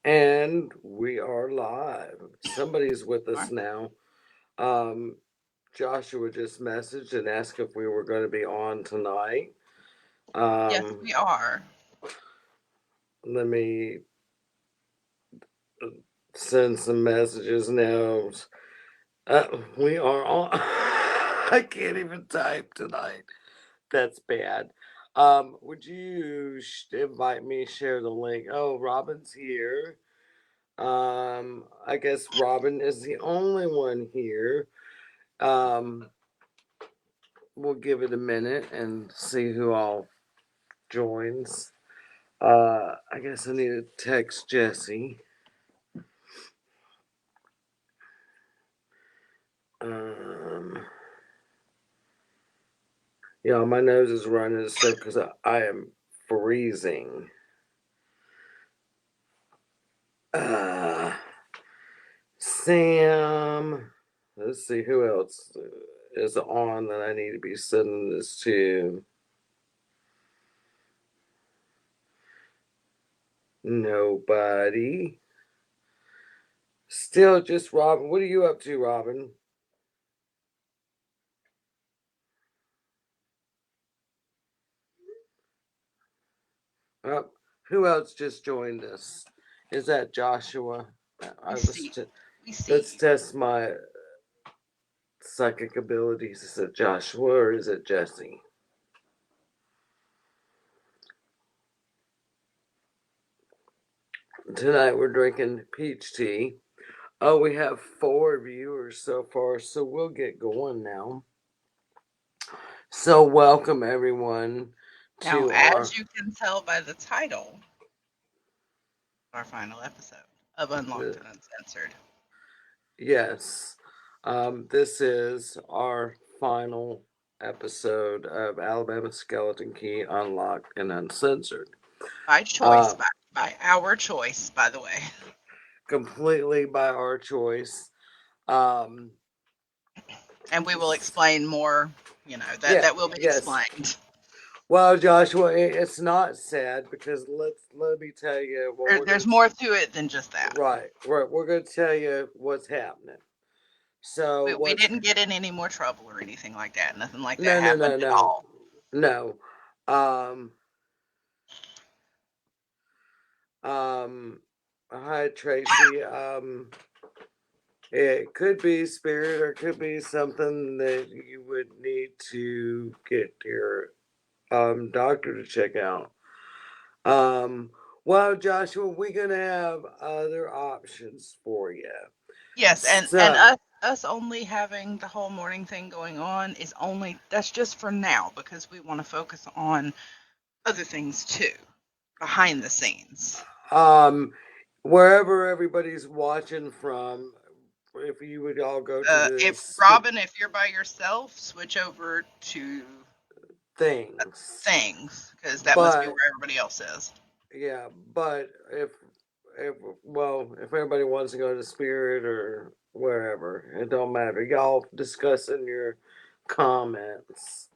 And we are live. Somebody's with us Are. now. Um, Joshua just messaged and asked if we were going to be on tonight. Yes, Um, we are. Let me send some messages now. We are on. I can't even type tonight. That's bad. Would you invite me, share the link? Oh, Robin's here. I guess Robin is the only one here. Um, we'll give it a minute and see who all joins. I guess I need to text Jesse. Um, yeah, my nose is running and stuff because I am freezing. Uh, Sam. Let's see who else is on that I need to be sending this to. Nobody. Still just Robin. What are you up to, Robin? Oh, who else just joined us? Is that Joshua? We I was. see. We see Let's you. test my psychic abilities. Is it Joshua or is it Jesse? Tonight we're drinking peach tea. Oh, we have 4 viewers so far, so we'll get going now. So welcome everyone Now, to our as you can tell by the title, our final episode of Unlocked uh, and Uncensored. yes. This is our final episode of Alabama Skeleton Key Unlocked and Uncensored. By choice, Uh, by our choice, by the way. Completely by our choice. Um, And we will explain more, that, yeah, that will be yes. explained. Well, Joshua, it's not sad because let me tell you what we're There's gonna. more to it than just that. Right, we're gonna tell you what's happening. So We what's didn't get in any more trouble or anything like that. Nothing like that no no happened no at no all. no. Um um. Hi Tracy. It could be spirit or it could be something that you would need to get your doctor to check out. Um, well, Joshua, we're gonna have other options for you. Yes, and So, us only having the whole morning thing going on is only that's just for now because we want to focus on other things too behind the scenes. um, wherever everybody's watching from, if you would all go to If this Robin, if you're by yourself, switch over to things, things because that must be but where everybody else is. yeah, but if well, if everybody wants to go to Spirit or wherever, it don't matter. Y'all discuss in your comments.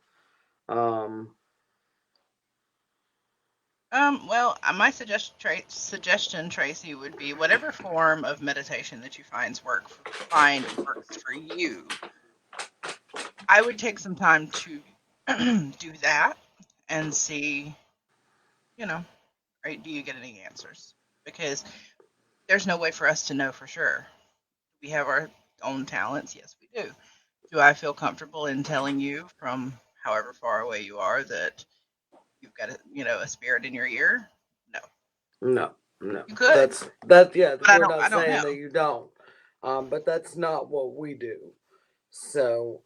Um, Well, my suggestion, Tracy, would be whatever form of meditation that you find works for you. I would take some time to do that and see, you know, right, do you get any answers? Because there's no way for us to know for sure. We have our own talents. Yes, we do. Do I feel comfortable in telling you from however far away you are that you've got a spirit in your ear? No. no, no. You could, Yeah. but We're I not don't saying know. that you don't. But that's not what we do. So,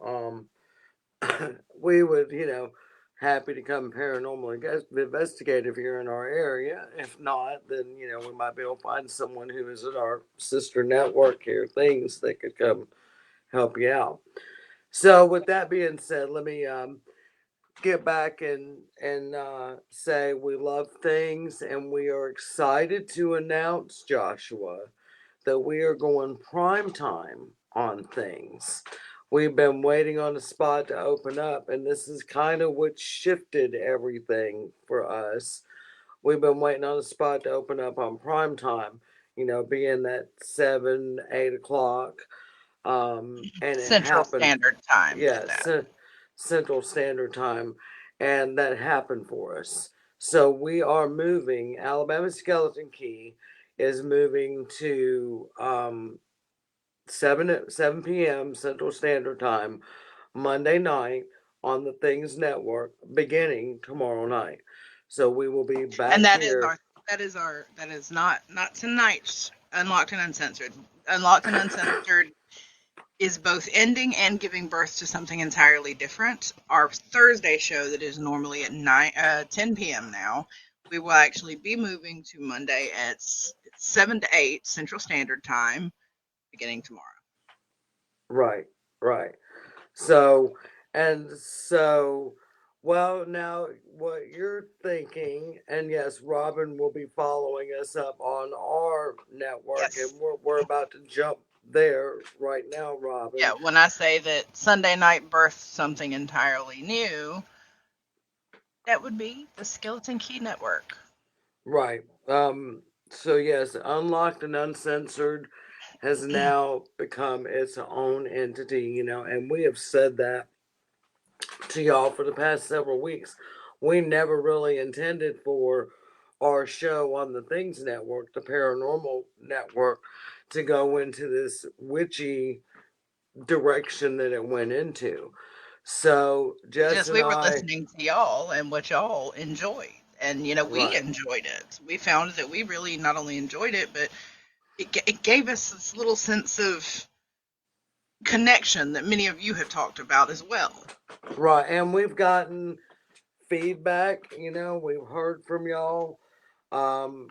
we would, happy to come paranormal investigate if you're in our area. If not, then we might be able to find someone who is in our sister network here, things that could come help you out. So, with that being said, let me get back and say we love things, and we are excited to announce, Joshua, that we are going prime time on things. We've been waiting on a spot to open up, and this is kind of what shifted everything for us. We've been waiting on a spot to open up on prime time. being that 7, 8 o'clock. And it Central happened, Standard Time at yeah, that. Central Standard Time, and that happened for us. So we are moving. Alabama Skeleton Key is moving to 7 Central Standard Time Monday night on the Things Network, beginning tomorrow night. So we will be And back here. that is not tonight's Unlocked and Uncensored. Unlocked and Uncensored is both ending and giving birth to something entirely different. Our Thursday show that is normally at 10 p.m. now, we will actually be moving to Monday at 7 to 8 Central Standard Time, beginning tomorrow. Right, right. So, and so, well, now what you're thinking, and yes, Robin will be following us up on our network, and Yes. we're about to jump there right now, Robin. Yeah, when I say that Sunday night birthed something entirely new, that would be the Skeleton Key Network. Right. So yes, Unlocked and Uncensored has now become its own entity, and we have said that to y'all for the past several weeks. We never really intended for our show on the Things Network, the Paranormal Network, to go into this witchy direction that it went into. So Jess Just and we were I, listening to y'all and what y'all enjoyed. And, we right, enjoyed it. We found that we really not only enjoyed it, but it gave us this little sense of connection that many of you have talked about as well. right, and we've gotten feedback. We've heard from y'all. Um,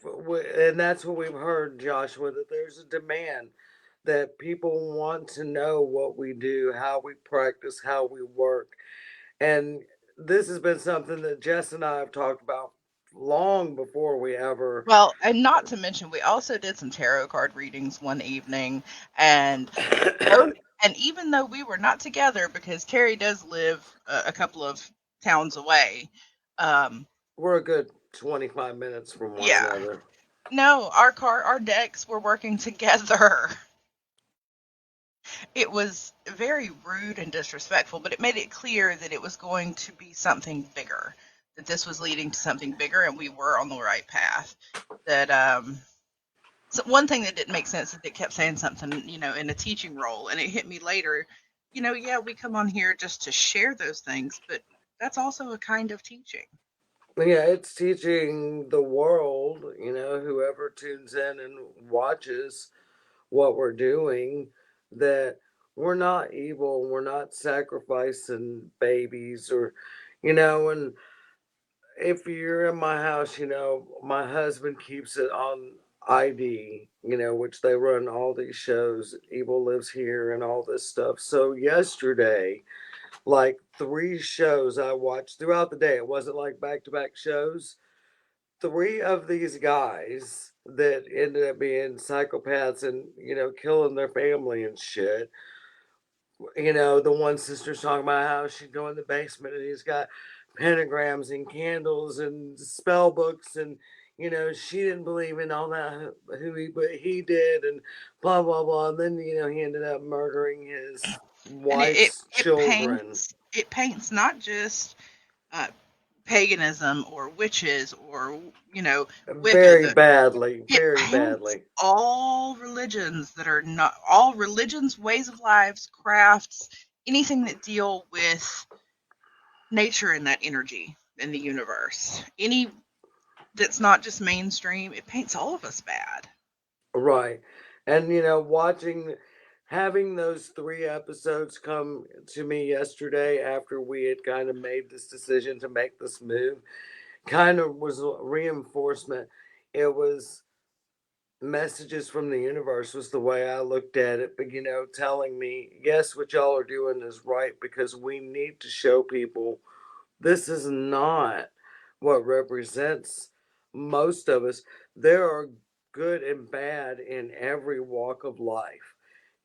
and that's what we've heard, Joshua, that there's a demand that people want to know what we do, how we practice, how we work. And this has been something that Jess and I have talked about long before we ever. Well, and not to mention, we also did some tarot card readings one evening, and those, and even though we were not together because Carrie does live a couple of towns away, um, We're a good 25 minutes from one yeah, another. no, our decks were working together. It was very rude and disrespectful, but it made it clear that it was going to be something bigger, that this was leading to something bigger, and we were on the right path. That so one thing that didn't make sense is it kept saying something, in a teaching role, and it hit me later. Yeah, we come on here just to share those things, but that's also a kind of teaching. Yeah, it's teaching the world, whoever tunes in and watches what we're doing, that we're not evil, we're not sacrificing babies and if you're in my house, my husband keeps it on ID, which they run all these shows, Evil Lives Here and all this stuff. So yesterday, like 3 shows I watched throughout the day, it wasn't like back to back shows. 3 of these guys that ended up being psychopaths and, killing their family and shit. The one sister's talking about how she'd go in the basement and he's got pentagrams and candles and spell books and she didn't believe in all that who he but he did and blah blah blah and then he ended up murdering his And wife's children it paints not just uh, paganism or witches or Wicca. very badly, It very paints badly. all religions that are not all religions, ways of lives, crafts, anything that deal with nature and that energy in the universe. Any that's not just mainstream, it paints all of us bad. Right. And having those 3 episodes come to me yesterday after we had kind of made this decision to make this move kind of was a reinforcement. It was messages from the universe was the way I looked at it, but telling me, yes, what y'all are doing is right because we need to show people this is not what represents most of us. There are good and bad in every walk of life.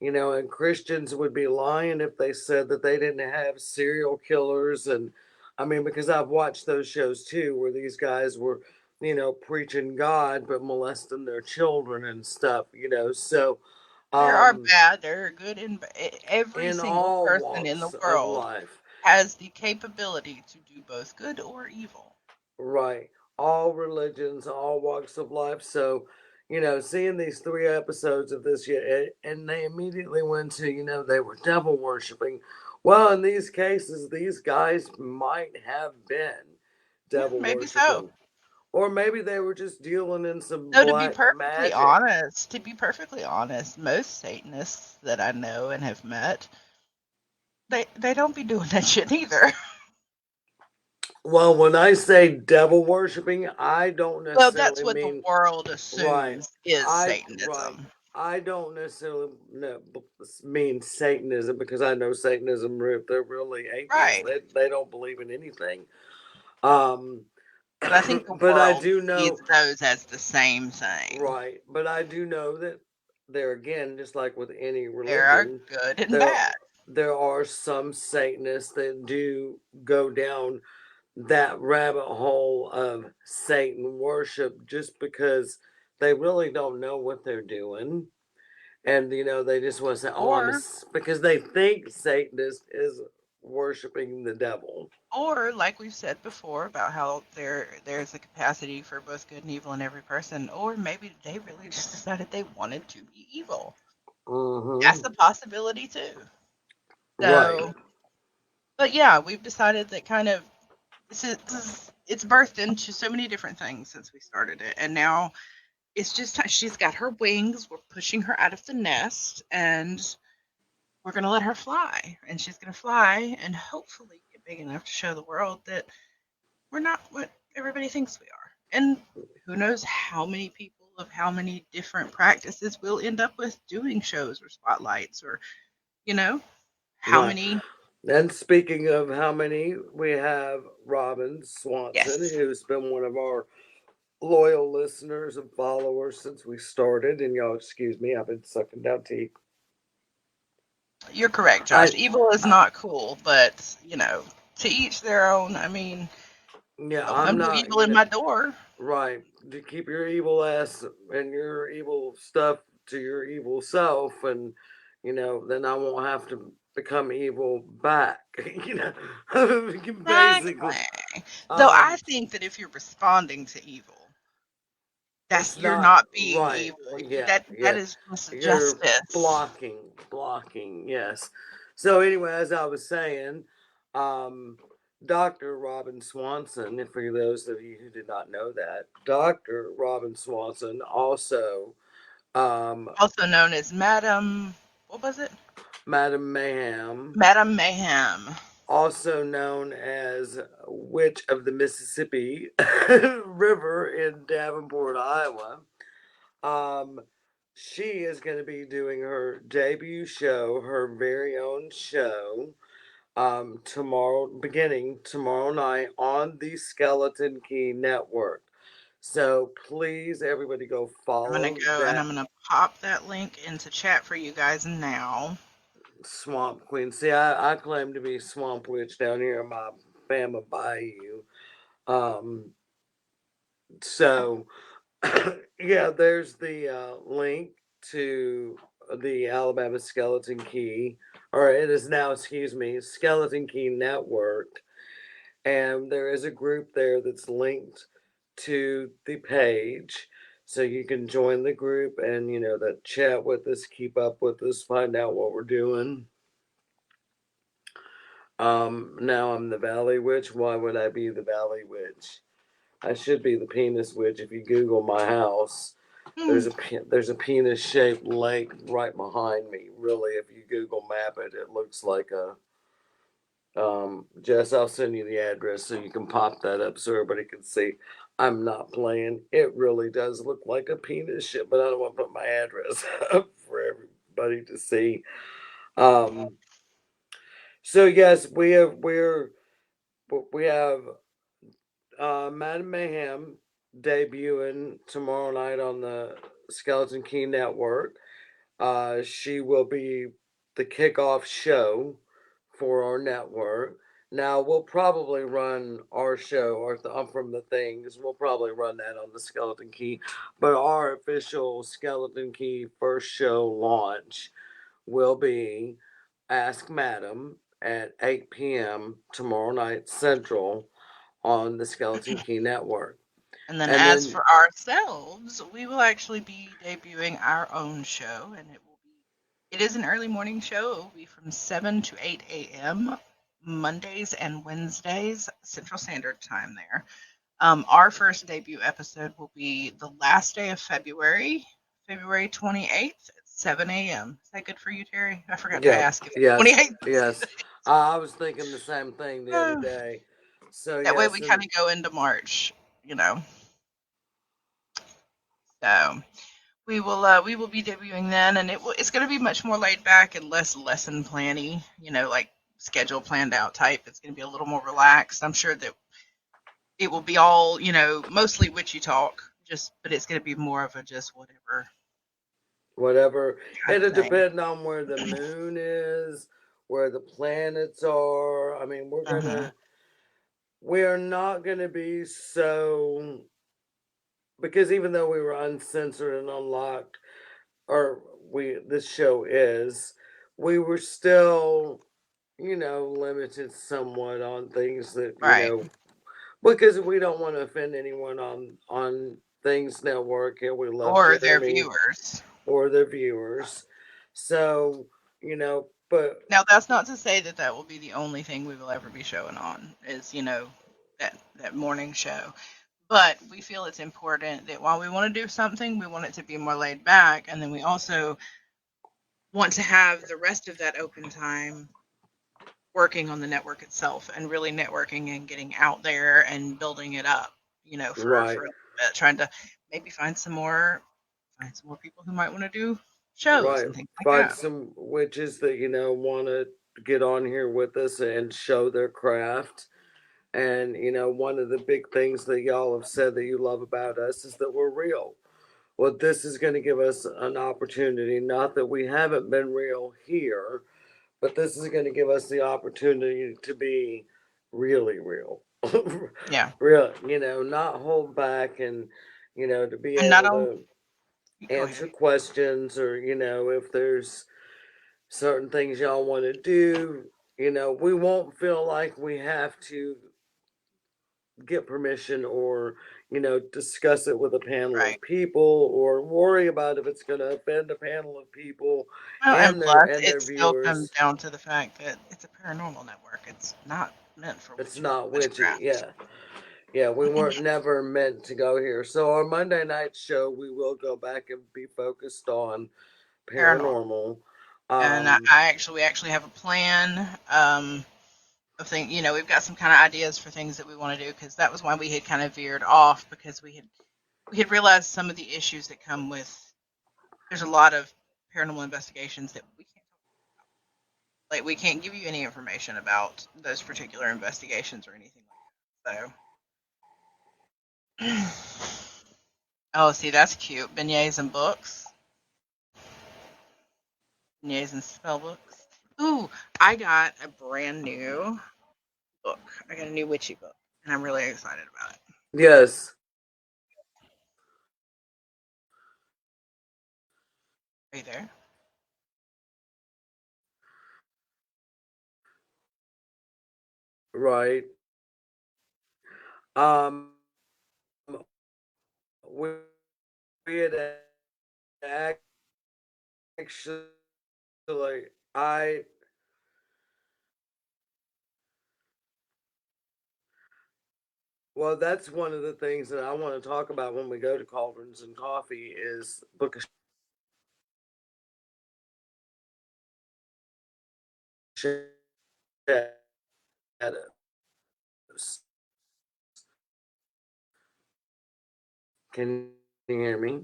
And Christians would be lying if they said that they didn't have serial killers. And I mean, because I've watched those shows too, where these guys were preaching God but molesting their children and stuff, so There are um bad, there are good, and every in single all person in the walks of world life. has the capability to do both good or evil. Right. All religions, all walks of life. So, seeing these 3 episodes of this year, and they immediately went to, they were devil worshiping. Well, in these cases, these guys might have been Yeah, devil maybe so. worshiping. Or maybe they were just dealing in some No, black magic. to be perfectly honest, most Satanists that I know and have met, they don't be doing that shit either. Well, when I say devil worshiping, I don't Well, that's necessarily what the mean. world Right. assumes is Right. Satanism. I don't necessarily mean Satanism, because I know Satanism, they're really atheists. Right. They don't believe in anything. Um, But I think the but I world do sees know, those as the same thing. right. But I do know that there again, just like with any There are religion, good and there bad. there are some Satanists that do go down that rabbit hole of Satan worship, just because they really don't know what they're doing. And they just want to say, "Oh, Or because they think Satanist is worshiping the devil." or like we've said before about how there's a capacity for both good and evil in every person, or maybe they really just decided they wanted to be evil. That's Mm-hmm. a possibility too. Right. So, but yeah, we've decided that kind of it's birthed into so many different things since we started it, and now it's just she's got her wings. We're pushing her out of the nest, and we're gonna let her fly, and she's gonna fly, and hopefully get big enough to show the world that we're not what everybody thinks we are. And who knows how many people of how many different practices we'll end up with doing shows or spotlights or you know how Right. many. And speaking of how many, we have Robin Swanson, Yes, who's been one of our loyal listeners and followers since we started. And y'all, excuse me, I've been sucking down tea. you're correct, I, Josh. Evil is I not cool, but to each their own. I mean, yeah, don't I'm come do not. evil in my door. Right. To keep your evil ass and your evil stuff to your evil self, and then I won't have to become evil back. Basically. Exactly. Though I Um, think that if you're responding to evil, that's it's you're not not being right. evil. Yeah, That yeah. is just You're justice. blocking. Yes. So anyway, as I was saying, um, Dr. Robin Swanson, and for those of you who did not know that, Dr. Robin Swanson also, um, Also known as Madam, what was it? Madam Mayhem, Madam Mayhem. also known as Witch of the Mississippi River in Davenport, Iowa. Um, she is going to be doing her debut show, her very own show, tomorrow, beginning tomorrow night on the Skeleton Key Network. So please, everybody, go I'm gonna follow go and I'm that gonna pop that link into chat for you guys now. Swamp Queen. See, I claim to be Swamp Witch down here in my Bama Bayou. Um, so yeah, there's the link to the Alabama Skeleton Key, or it is now, excuse me, Skeleton Key Network. And there is a group there that's linked to the page. So you can join the group and, that chat with us, keep up with us, find out what we're doing. Now I'm the Valley Witch. Why would I be the Valley Witch? I should be the Penis Witch. If you Google my house, Hmm. there's a penis shaped lake right behind me. Really, if you Google map it, it looks like a. Jess, I'll send you the address so you can pop that up so everybody can see. I'm not playing. It really does look like a penis ship, but I don't want to put my address up for everybody to see. Um, so yes, we have Madam Mayhem debuting tomorrow night on the Skeleton Key Network. She will be the kickoff show for our network. Now we'll probably run our show, or I'm from the things. We'll probably run that on the Skeleton Key, but our official Skeleton Key first show launch will be Ask Madam at 8 p.m. tomorrow night Central on the Skeleton Key Network. And then And as then, for ourselves, we will actually be debuting our own show, and it is an early morning show. It will be from 7 to 8 a.m. Mondays and Wednesdays, Central Standard Time there. Our first debut episode will be the last day of February, February 28th at 7 a.m. Is that good for you, Terry? I forgot to yeah, ask if yes, 28th was yes. I was thinking the same thing the other good. day. So, That way we yes, kind and of go into March, you know. So we will be debuting then, and it's going to be much more laid back and less lesson planning, like schedule planned out type. It's going to be a little more relaxed. I'm sure that it will be all, mostly witchy talk, but it's going to be more of a just whatever whatever. kind of It'll thing. depend on where the moon is, where the planets are. I mean, Hmm. we are not gonna be so, because even though we were uncensored and unlocked, or this show is, we were still, limited somewhat on things that, Right. because we don't want to offend anyone on Things Network, and we love Or their Jeremy viewers. or their viewers. So, but Now, that's not to say that that will be the only thing we will ever be showing on, is, that morning show. But we feel it's important that while we want to do something, we want it to be more laid back. And then we also want to have the rest of that open time working on the network itself and really networking and getting out there and building it up, for right, a little bit, trying to maybe find some more people who might want to do shows right. and things like Find that. some witches that want to get on here with us and show their craft. And one of the big things that y'all have said that you love about us is that we're real. Well, this is going to give us an opportunity. Not that we haven't been real here, but this is going to give us the opportunity to be really real. Yeah. Real, not hold back, and to be And not able only, to go ahead. answer questions, or if there's certain things y'all want to do, we won't feel like we have to get permission, or discuss it with a panel Right. of people, or worry about if it's going to offend a panel of people Well, and and their plus, and it their still comes viewers. down to the fact that it's a paranormal network. It's not meant for It's not witchy. witchcraft. Yeah. Yeah, we weren't never meant to go here. So our Monday night show, we will go back and be focused on Paranormal. paranormal. And Um, we actually have a plan, of things. We've got some kind of ideas for things that we want to do, because that was why we had kind of veered off, because we had realized some of the issues that come with. There's a lot of paranormal investigations that we can't give you any information about those particular investigations or anything like that. So, oh, see, that's cute. Beignets and books. Beignets and spell books. Ooh, I got a brand new book. I got a new witchy book, and I'm really excited about it. yes, Are you there? right. Um, we, we had actually, I, well, that's one of the things that I want to talk about when we go to Cauldrons and Coffee is Book of Shadows. Can you hear me?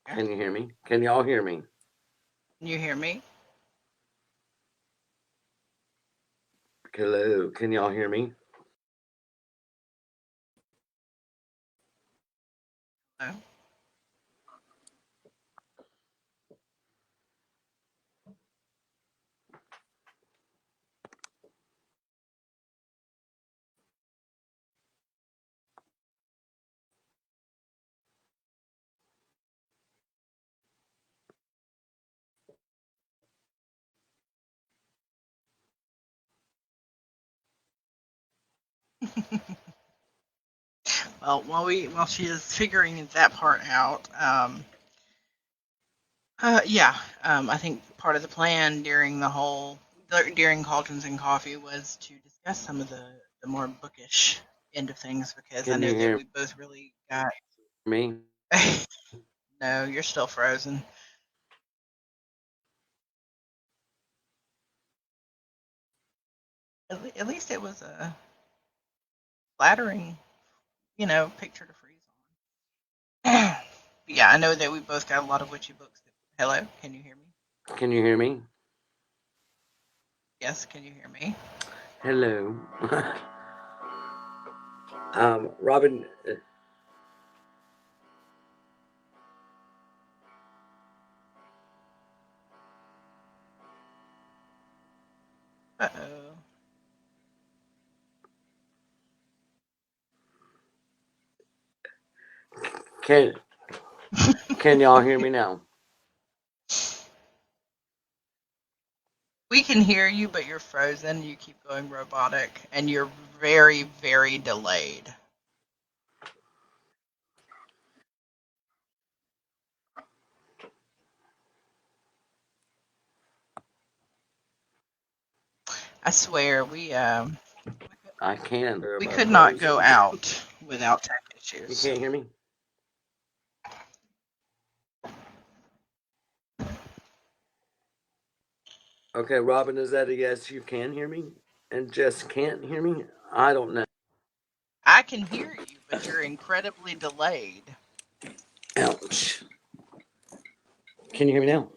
Yeah. Can you hear me? Can y'all hear me? Can you hear me? Hello, can y'all hear me? No. Well, while she is figuring that part out, yeah, I think part of the plan during Cauldrons and Coffee was to discuss some of the more bookish end of things because I Can know you that hear we both really got. me? No, you're still frozen. At least it was a flattering, picture to freeze on. Yeah, I know that we both got a lot of witchy books. Hello, can you hear me? Can you hear me? Yes, can you hear me? Hello. Robin, Uh oh. can can y'all hear me now? We can hear you, but you're frozen. You keep going robotic, and you're very, very delayed. I swear, I can. we Am I could not go frozen? out without tech You issues. can't hear me? Okay, Robin, is that a yes? You can hear me? And Jess can't hear me? I don't know. I can hear you, but you're incredibly delayed. Ouch. Can you hear me now?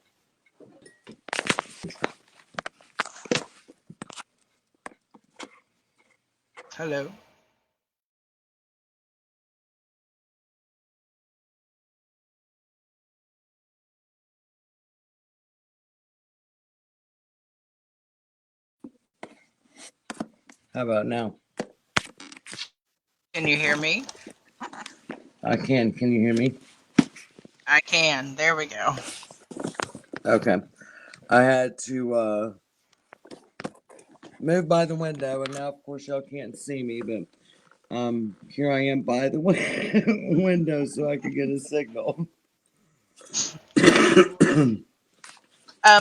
Hello. How about now? Can you hear me? I can. Can you hear me? I can. There we go. Okay. I had to move by the window, and now, of course, y'all can't see me, but here I am by the window so I could get a signal.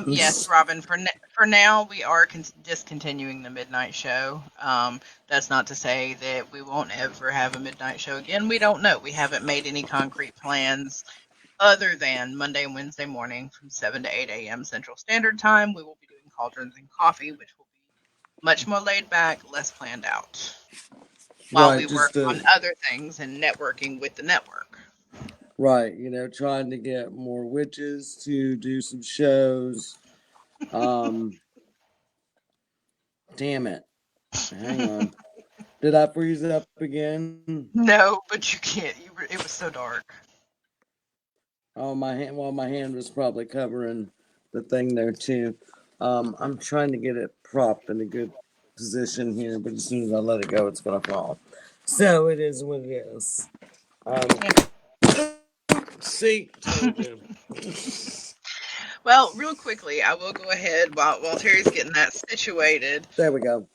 Yes, Robin. For now, we are discontinuing the midnight show. That's not to say that we won't ever have a midnight show again. We don't know. We haven't made any concrete plans other than Monday and Wednesday morning from 7 to 8 a.m. Central Standard Time. We will be doing Cauldrons and Coffee, which will be much more laid back, less planned out, while Right, we work just to on other things and networking with the network. right, trying to get more witches to do some shows. Um, damn it. Hang on. Did I freeze up again? No, but you can't. It was so dark. Oh, my hand. Well, my hand was probably covering the thing there too. I'm trying to get it propped in a good position here, but as soon as I let it go, it's gonna fall. So it is what it is. Um, Yeah. see, told you. Well, real quickly, I will go ahead while Terry's getting that situated. There we go.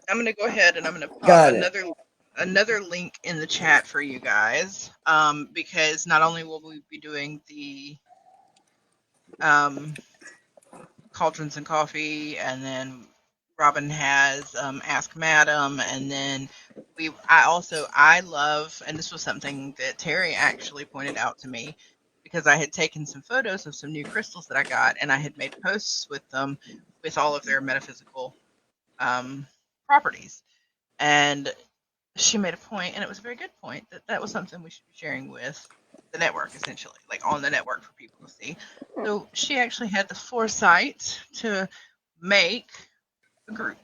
I'm gonna go ahead and I'm gonna pop Got it. another link in the chat for you guys. Because not only will we be doing the um, Cauldrons and Coffee, and then Robin has Ask Madam, and then I love, and this was something that Terry actually pointed out to me because I had taken some photos of some new crystals that I got, and I had made posts with them with all of their metaphysical um, properties. And she made a point, and it was a very good point, that that was something we should be sharing with the network, essentially, like on the network for people to see. So she actually had the foresight to make a group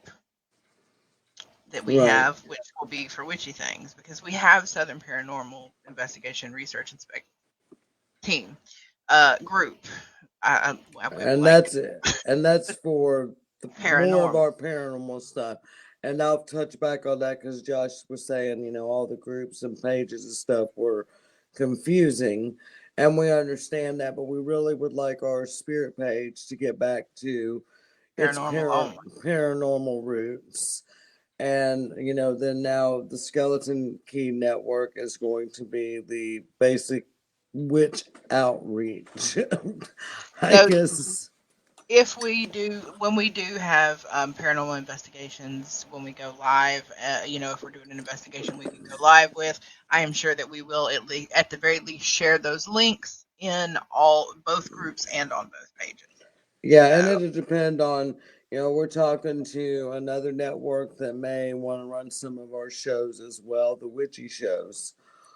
that we Right. have, which will be for witchy things, because we have Southern Paranormal Investigation Research Inspect team group. I went And blank. that's it. And that's for more of Paranormal. our paranormal stuff. And I'll touch back on that because Josh was saying, all the groups and pages and stuff were confusing. And we understand that, but we really would like our spirit page to get back to its Paranormal only. paranormal roots. And then now the Skeleton Key Network is going to be the basic witch outreach. I So guess. if we do, when we do have paranormal investigations, when we go live, if we're doing an investigation we can go live with, I am sure that we will at the very least share those links in all both groups and on both pages. Yeah, and So it'll depend on, we're talking to another network that may want to run some of our shows as well, the witchy shows.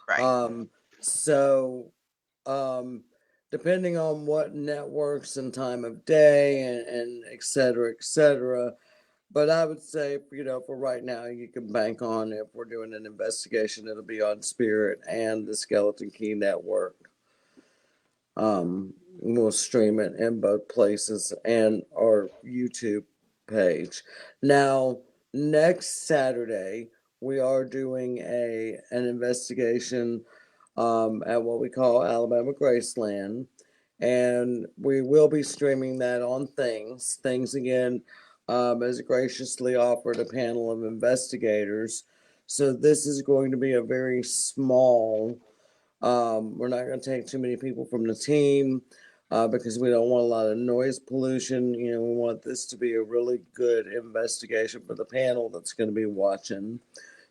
right. Um, so, um, depending on what networks and time of day and et cetera, et cetera. But I would say, for right now, you can bank on if we're doing an investigation, it'll be on Spirit and the Skeleton Key Network. We'll stream it in both places and our YouTube page. Now, next Saturday, we are doing an investigation at what we call Alabama Graceland, and we will be streaming that on Things. Things again has graciously offered a panel of investigators. So this is going to be a very small. We're not going to take too many people from the team because we don't want a lot of noise pollution. We want this to be a really good investigation for the panel that's going to be watching.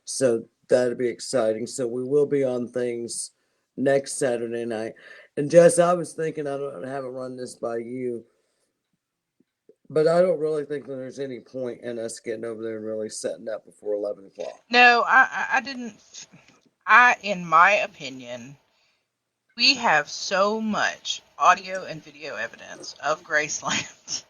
So that'd be exciting. So we will be on Things next Saturday night. And Jess, I was thinking, I haven't run this by you, but I don't really think that there's any point in us getting over there and really setting up before 11 o'clock. No, I didn't. In my opinion, we have so much audio and video evidence of Graceland.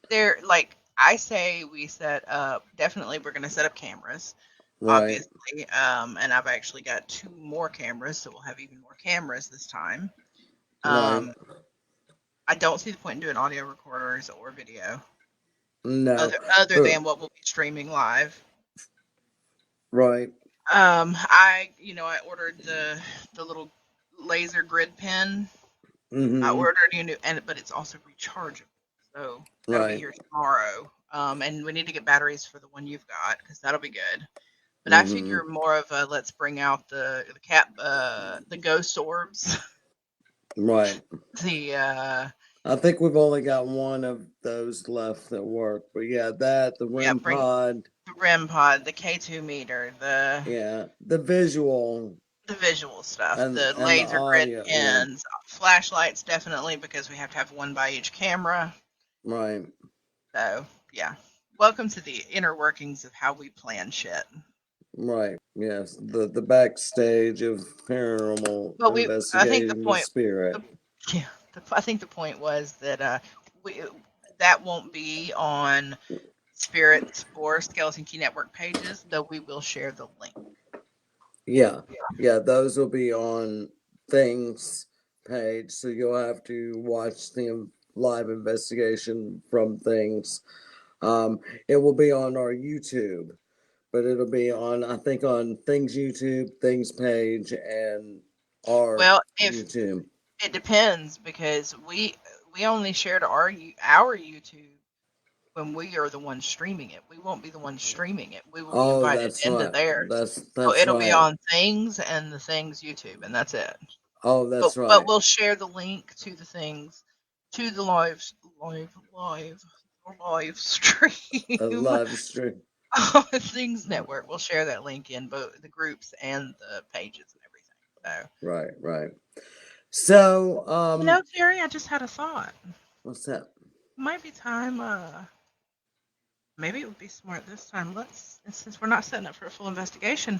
There, like I say, we set up. Definitely, we're going to set up cameras, Right, obviously. And I've actually got two more cameras, so we'll have even more cameras this time. right. Um, I don't see the point in doing audio recorders or video, No, other but than what we'll be streaming live. right. I ordered the little laser grid pen. I Mm-hmm. ordered a new, but it's also rechargeable, so that'll be Right. here tomorrow. And we need to get batteries for the one you've got because that'll be good. But I Mm-hmm. figure more of a let's bring out the cat the ghost orbs. Right. the I think we've only got one of those left that work. But yeah, that, the yeah, REM bring pod, the REM pod, the K2 meter, yeah, the visual the visual stuff, and the the laser grid audio, yeah. pens, flashlights definitely because we have to have one by each camera. Right. So yeah, welcome to the inner workings of how we plan shit. Right. Yes. The backstage of paranormal But I think the investigating with point, spirit. the, yeah, I think the point was that we that won't be on Spirits or Skeleton Key Network pages, though we will share the link. Yeah. Yeah, those will be on Things page, so you'll have to watch the live investigation from Things. It will be on our YouTube, but it'll be on, I think, on Things YouTube, Things page, and our Well, if YouTube. it depends because we only share to our YouTube when we are the ones streaming it. We won't be the ones streaming it. We will be Oh, invited that's into right. theirs. So That's it'll be right. on Things and the Things YouTube, and that's it. Oh, But that's but right. we'll share the link to the things to the live A stream live stream. on Things Network. We'll share that link in both the groups and the pages and everything. So Right, right. So, Terry, I just had a thought. what's that? Might be time. Maybe it would be smart this time. Since we're not setting up for a full investigation,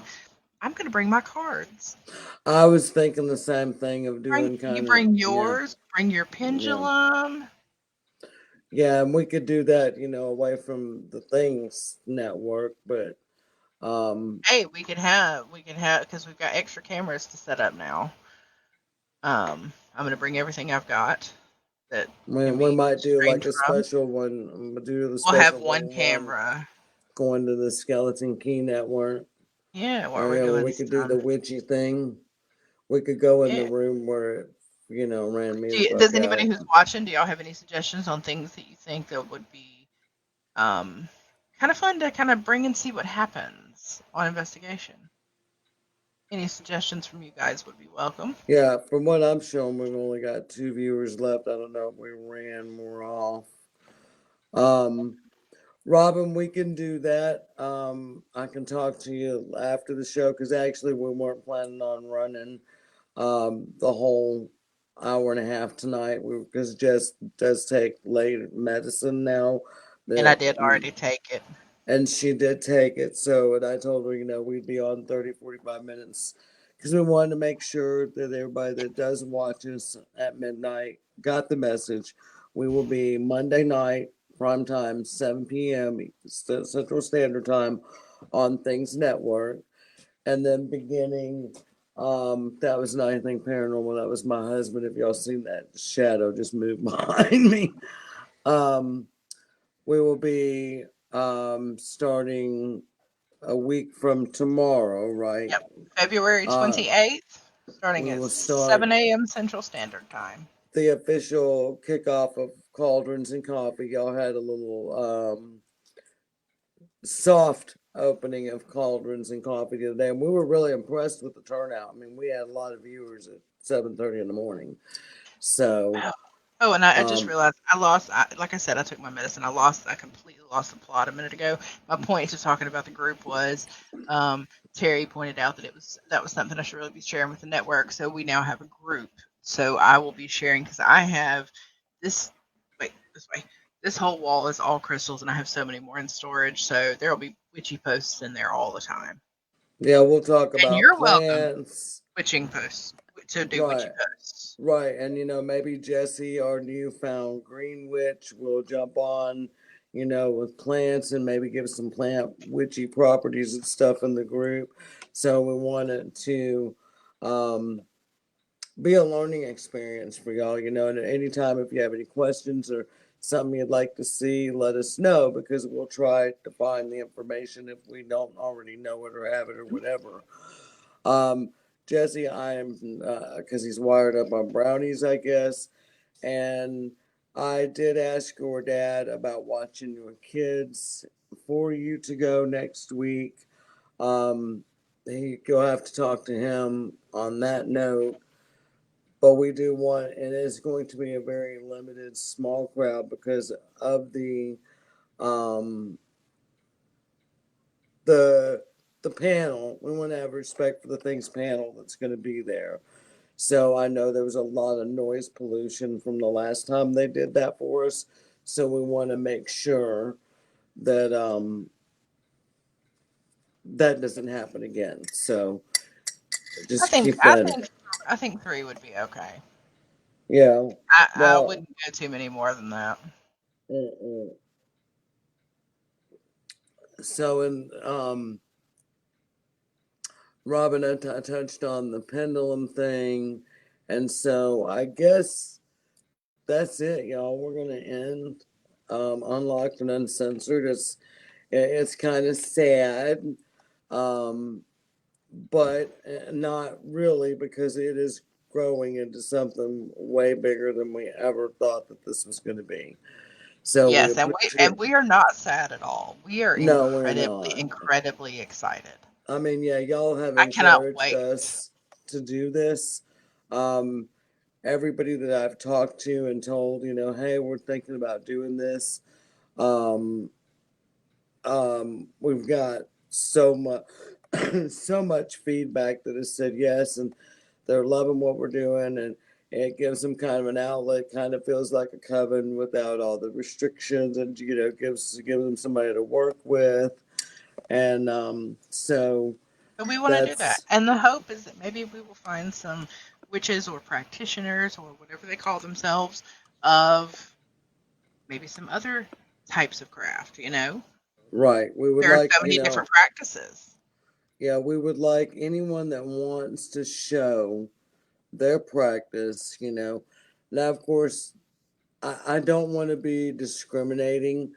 I'm gonna bring my cards. I was thinking the same thing of Bring doing you kind of, bring yeah, yours. Bring your yeah. pendulum. Yeah, and we could do that, away from the Things network, but Hey, we could have because we've got extra cameras to set up now. I'm gonna bring everything I've got that can we be might do streamed like a from. special one, do the We'll have special one one camera. going to the Skeleton Key network. Yeah, while Or, we're doing we could do the some. witchy thing. We could go in the Yeah. room where it, ran me the fuck Does anybody out. who's watching, do y'all have any suggestions on things that you think that would be um kind of fun to kind of bring and see what happens on investigation. Any suggestions from you guys would be welcome. Yeah, from what I'm showing, we've only got 2 viewers left. I don't know if we ran more off. Um, Robin, we can do that. I can talk to you after the show because actually we weren't planning on running the whole hour and a half tonight. Because Jess does take late medicine now. And I That did already take it. and she did take it. So, and I told her, we'd be on 30, 45 minutes because we wanted to make sure that everybody that does watch us at midnight got the message. We will be Monday night, prime time, 7 p.m. Central Standard Time on Things Network. And then beginning, that was not anything paranormal. That was my husband. If y'all seen that shadow just move behind me. Um, we will be starting a week from tomorrow, right? Yep. February Uh, 28th, starting we at will start 7 a.m. Central Standard Time. the official kickoff of Cauldrons and Coffee. Y'all had a little soft opening of Cauldrons and Coffee the other day, and we were really impressed with the turnout. I mean, we had a lot of viewers at 7:30 in the morning. So, Oh, and I just um, realized like I said, I took my medicine. I completely lost the plot a minute ago. My point to talking about the group was, Terry pointed out that that was something I should really be sharing with the network. So we now have a group. So I will be sharing because I have this, wait, this way. This whole wall is all crystals, and I have so many more in storage. So there will be witchy posts in there all the time. yeah, we'll talk And about you're welcome, plants. witching posts, to do witchy Right. posts. Right, and maybe Jesse, our newfound green witch, will jump on, with plants and maybe give some plant witchy properties and stuff in the group. So we wanted to um, be a learning experience for y'all, and at any time if you have any questions or something you'd like to see, let us know because we'll try to find the information if we don't already know it or have it or whatever. Um, Jesse, I am because he's wired up on brownies, I guess, and I did ask your dad about watching your kids for you to go next week. Um, you'll have to talk to him on that note. But we do want, and it's going to be a very limited, small crowd because of um, the the panel. We want to have respect for the things panel that's going to be there. So I know there was a lot of noise pollution from the last time they did that for us. So we want to make sure that that doesn't happen again. So I just think keep I that. think I think 3 would be okay. Yeah. I Well. wouldn't go too many more than that. Mm-mm. So in Robin, I touched on the pendulum thing, and so I guess that's it, y'all. We're gonna end unlocked and uncensored. It's kind of sad, um, but not really because it is growing into something way bigger than we ever thought that this was going to be. So we Yes, and appreciate. we are not sad at all. We are No, we're incredibly not. incredibly excited. I mean, yeah, y'all have I cannot encouraged wait. us to do this. Um, Everybody that I've talked to and told, hey, we're thinking about doing this. Um, we've got so much, so much feedback that has said yes, and they're loving what we're doing, and it gives them kind of an outlet. Kind of feels like a coven without all the restrictions, and gives them somebody to work with, and so But we want to do that. that's And the hope is that maybe we will find some witches or practitioners or whatever they call themselves of maybe some other types of craft, you know? right. We would There are like, so many different practices. yeah, we would like anyone that wants to show their practice. Now, of course, I don't want to be discriminating,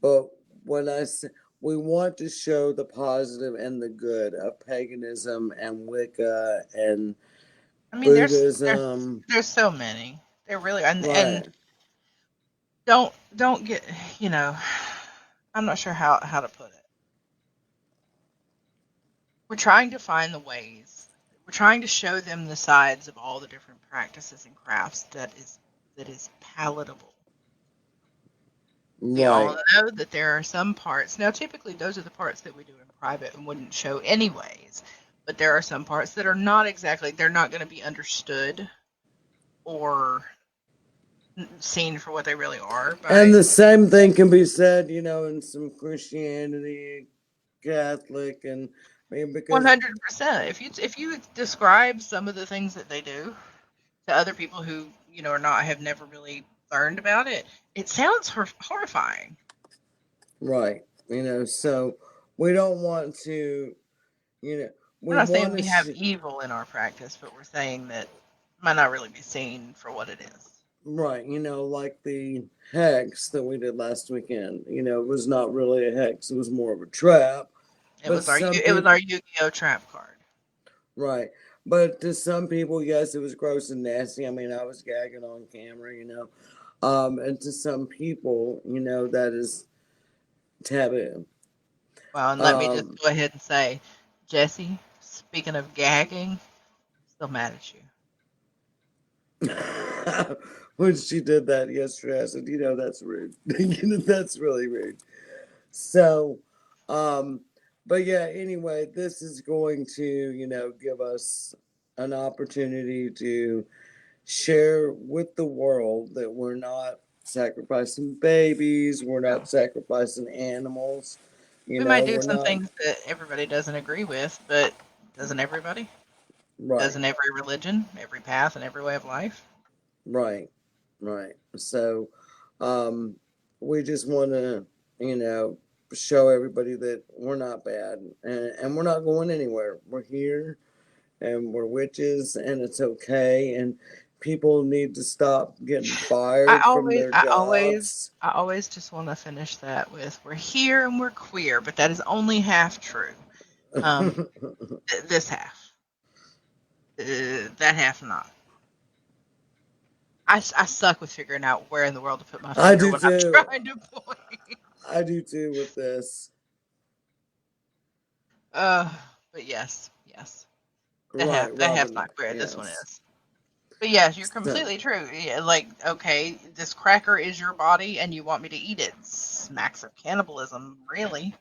but when I say we want to show the positive and the good of paganism and Wicca and I mean, Buddhism, there's so many. There really and right? don't get, you know. I'm not sure how to put it. We're trying to find the ways. We're trying to show them the sides of all the different practices and crafts that is palatable. We all Right. know that there are some parts. Now, typically, those are the parts that we do in private and wouldn't show anyways. But there are some parts that are not exactly, they're not going to be understood or seen for what they really are And by the same thing can be said, in some Christianity, Catholic, and I mean, because 100%. If you describe some of the things that they do to other people who are not have never really learned about it, it sounds horrifying. right, so we don't want to, you know, We're we not saying want we to, have evil in our practice, but we're saying that it might not really be seen for what it is. right, like the hex that we did last weekend. It was not really a hex; it was more of a trap. But some It was people, our Yu-Gi-Oh trap card. right. But to some people, yes, it was gross and nasty. I mean, I was gagging on camera. And to some people, that is taboo. Well, and let me just Um, go ahead and say, Jesse, speaking of gagging, still mad at you. when she did that yesterday, I said, that's rude. That's really rude. So, um, but yeah, anyway, this is going to, give us an opportunity to share with the world that we're not sacrificing babies, we're No. not sacrificing animals, We might do we're some not, things that everybody doesn't agree with, but doesn't everybody? right, Doesn't every religion, every path, and every way of life? right, right. So, um, we just want to, show everybody that we're not bad and we're not going anywhere. We're here and we're witches and it's okay. And people need to stop getting I fired from always, their I always, jobs. I always just want to finish that with "We're here and we're queer," but that is only half true. Um, this half, that half not. I suck with figuring out where in the world to put my I finger do when I'm too. trying to point. I do too with this. Uh, but yes, yes, Right, that half's Robin. not queer. This one Yes. is. But yes, you're So, completely true. Yeah, like, okay, this cracker is your body, and you want me to eat it. Smacks of cannibalism, really.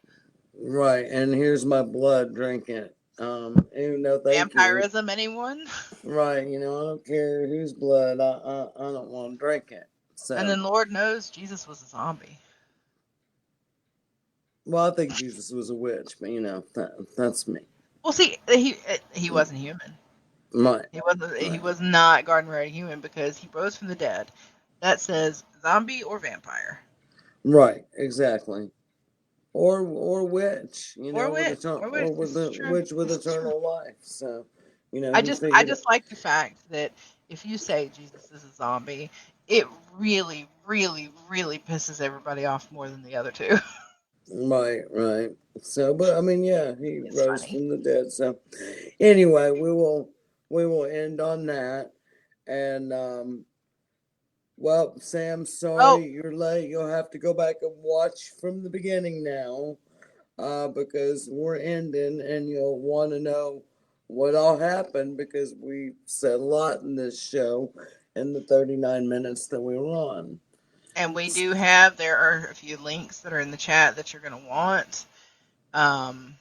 right, and here's my blood. Drink it. No, thank you. Vampirism, anyone? Right, I don't care whose blood. I don't want to drink it. And So, then Lord knows Jesus was a zombie. well, I think Jesus was a witch, but that's me. Well, see, he wasn't human. Right, He right, was not garden variety human because he rose from the dead. That says zombie or vampire right, exactly. Or witch, or or witch. with This is the true. witch with This is true. eternal life. So, I he just I figured it. just like the fact that if you say Jesus is a zombie, it really, really, really pisses everybody off more than the other two. Right, right. So, but I mean, yeah, he It's rose funny. from the dead. So, anyway, we will end on that. And well, Sam, Oh, sorry you're late. You'll have to go back and watch from the beginning now, because we're ending, and you'll want to know what all happened because we said a lot in this show in the 39 minutes that we were on. and there are a few links that are in the chat that you're going to want. Um,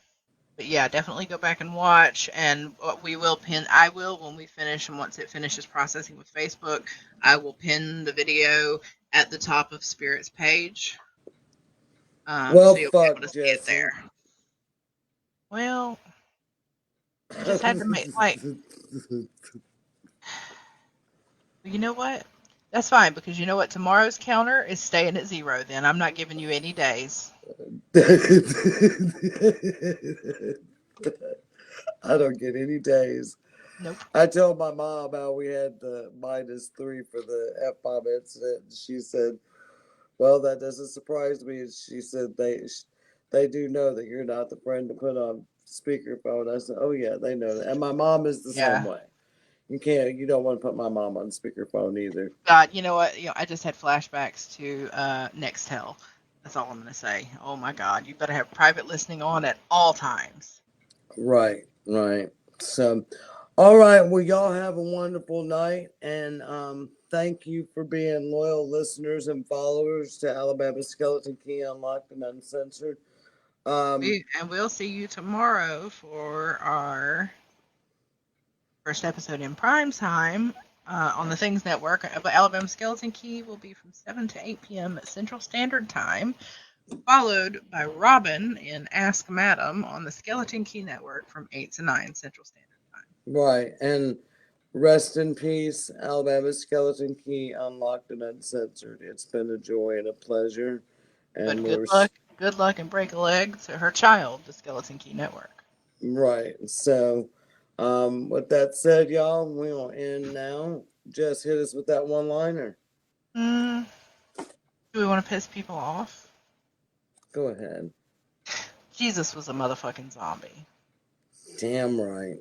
but yeah, definitely go back and watch. And what we will pin, I will when we finish, and once it finishes processing with Facebook, I will pin the video at the top of Spirit's page. Well, So you'll be able fuck, to see it Jesse. there. Well, I just had to make you know what? That's fine because you know what? Tomorrow's counter is staying at 0. Then I'm not giving you any days. I don't get any days. Nope. I told my mom how we had the -3 for the F-bomb incident. And she said, "Well, that doesn't surprise me." And she said they do know that you're not the friend to put on speakerphone. I said, "Oh yeah, they know that." And my mom is the same Yeah. way. You don't want to put my mom on speakerphone either. God, you know what? I just had flashbacks to Next Hell. That's all I'm going to say. Oh my God, you better have private listening on at all times. Right, right. So, all right. Well, y'all have a wonderful night, and thank you for being loyal listeners and followers to Alabama Skeleton Key Unlocked and Uncensored. Um, And we'll see you tomorrow for our first episode in prime time on the Things Network. But Alabama Skeleton Key will be from 7 to 8 p.m. Central Standard Time, followed by Robin in Ask Madam on the Skeleton Key Network from 8 to 9 Central Standard Time. right, and rest in peace, Alabama Skeleton Key Unlocked and Uncensored. It's been a joy and a pleasure, But and we're good luck, and break a leg to her child, the Skeleton Key Network. right. So, with that said, y'all, we'll end now. Just hit us with that one liner. Mm, do we want to piss people off? Go ahead. Jesus was a motherfucking zombie. Damn right.